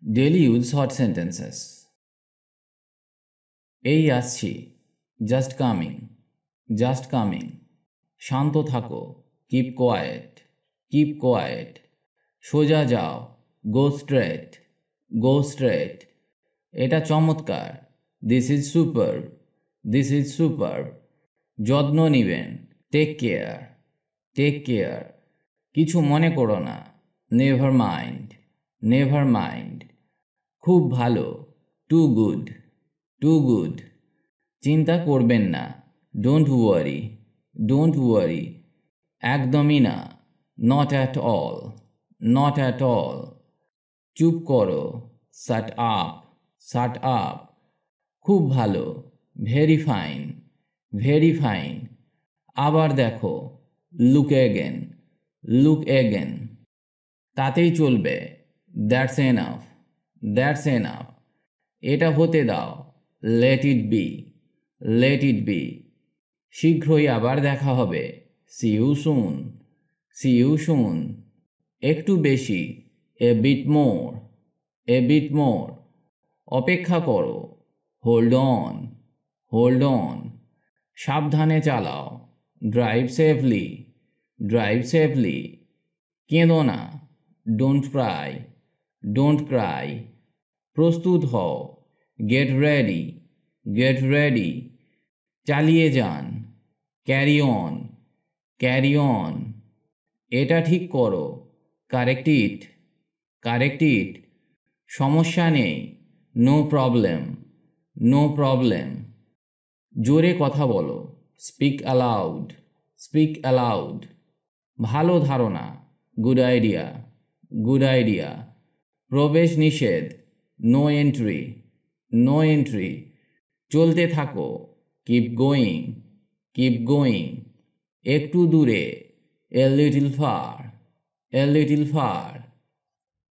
Daily use short sentences. এই আসছি, just coming, just coming. শান্ত থাকো, keep quiet, keep quiet. সোজা যাও, go straight, go straight. এটা চমৎকার, this is superb, this is superb. যত্ন নিবেন, take care, take care. কিছু মনে করো না, never mind, never mind. খুব ভালো, too good, too good. চিন্তা করবেন না, don't worry, don't worry. একদমই না, not at all, not at all. চুপ করো, shut up, shut up. খুব ভালো, very fine, very fine. আবার দেখো, look again, look again. তাতেই চলবে, that's enough, that's enough. এটা হতে দাও, let it be, let it be. শীঘ্রই আবার দেখা হবে, see you soon, see you soon. একটু বেশি, a bit more, a bit more. অপেক্ষা করো, hold on, hold on. সাবধানে চালাও, drive safely, drive safely. কেঁদো না, don't cry, don't cry. প্রস্তুত হও, get ready, get ready. চালিয়ে যান, carry on, carry on. এটা ঠিক করো, correct it, correct it. সমস্যা নেই, no problem, no problem. জোরে কথা বলো, speak aloud, speak aloud. ভালো ধারণা, good idea, good idea. প্রবেশ নিষেধ, no entry, no entry. চলতে থাকো, keep going, keep going. একটু দূরে, a little far, a little far.